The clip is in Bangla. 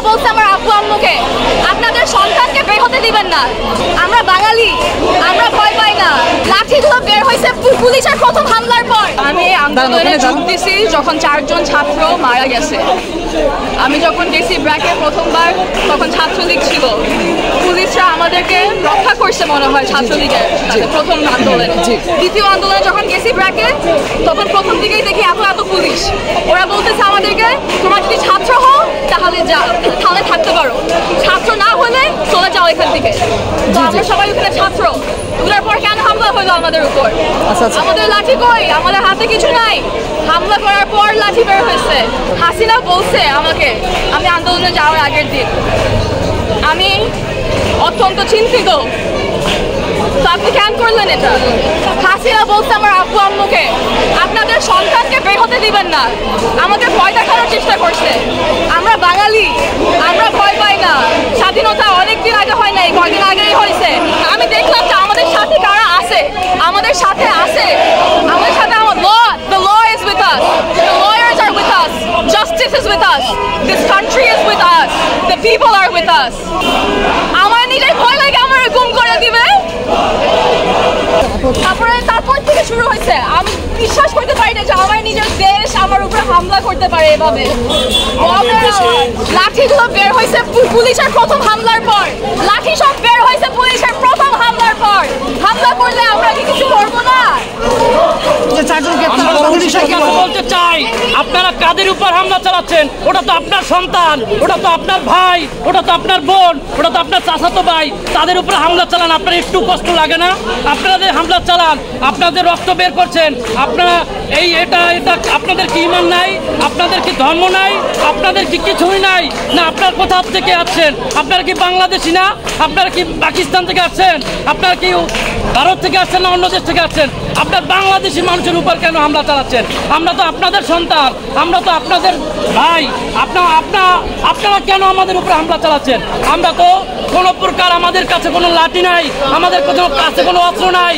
বলছে আমার আব্বু আম্মুকে, আপনাদের সন্তানকে বের হতে দিবেন না, আমরা বাঙালি, আমরা ভয় পাই না। লাঠিগুলো বের হয়েছে পুলিশের প্রথম হামলার পর। আমি আন্দোলনে যোগ দিছি যখন 4 জন ছাত্র মারা গেছে। আমি যখন গেছি ব্র্যাকে প্রথমবার, তখন ছাত্রলীগ ছিল, পুলিশরা আমাদেরকে রক্ষা করছে মনে হয় ছাত্রলীগের প্রথম আন্দোলনে। দ্বিতীয় আন্দোলনে যখন গেছি ব্র্যাকে, তখন প্রথম দিকেই দেখি এত পুলিশ। ওরা বলতেছে আমাদেরকে, তোমরা যদি ছাত্র হও তাহলে থাকতে পারো, ছাত্র না হলে চলে যাও এখান থেকে। তো আমরা সবাই ওখানে ছাত্র। ওটার পর কেন হামলা হলো আমাদের উপর? আমাদের লাঠি কই? আমাদের হাতে কিছু নাই। হামলা করার পর লাঠি বের হয়েছে। হাসিনা বলছে আমাকে, আমি আন্দোলনে যাওয়ার আগের দিন, আমি অত্যন্ত চিন্তিত। তো আপনি কেন করলেন এটা? হাসিনা বলছে আমার আব্বু আম্মুকে, আপনাদের সন্তানকে বের হতে দিবেন না, আমাকে ভয় দেখানোর চেষ্টা করছে। আমরা বাঙালি, আমরা ভয় পাই না। স্বাধীনতা অনেকদিন আগে হয় নাই, কয়েকদিন আগেই হয়েছে। আমি দেখলাম যে আমাদের সাথে কারা আছে, আমাদের সাথে আছে, আমাদের সাথে the law is with us, the lawyers are with us, justice is with us, this country is with us, the people are with us. আমার নিজের ভয় লাগে আমার গুম করে দিবে। তারপর থেকে শুরু হয়েছে, আমি বিশ্বাস করতে পারি না যে আমার নিজের দেশ আমার উপরে হামলা করতে পারে এভাবে। লাঠিগুলো বের হয়েছে পুলিশের প্রথম হামলার পর, লাঠি সব বের হয়েছে পুলিশের প্রথম হামলার পর। হামলা করলে আমরা কি কিছু করবো না? বলতে চাই, আপনারা কাদের উপর হামলা চালাচ্ছেন? ওটা তো আপনার সন্তান, ওটা তো আপনার ভাই, ওটা তো আপনার বোন, ওটা তো আপনার চাচাতো ভাই। তাদের উপরে হামলা চালান, আপনার একটু কষ্ট লাগে না? আপনাদের হামলা চালান, আপনাদের রক্ত বের করছেন। আপনারা এটা আপনাদের কি ইমান নাই? আপনাদের কি ধর্ম নাই? আপনাদের কি কিছুই নাই? না আপনার কোথা থেকে আসছেন? আপনারা কি বাংলাদেশি না? আপনারা কি পাকিস্তান থেকে আসছেন? আপনারা কি ভারত থেকে আসছেন না অন্য দেশ থেকে আসছেন? আপনার বাংলাদেশি মানুষের উপর কেন হামলা চালাচ্ছেন? আমরা তো আপনাদের সন্তান, আমরা তো আপনাদের ভাই। আপনারা কেন আমাদের উপর হামলা চালাচ্ছেন? আমরা তো কোনো প্রকার, আমাদের কাছে কোনো লাঠি নাই, আমাদের কাছে কোনো অস্ত্র নাই।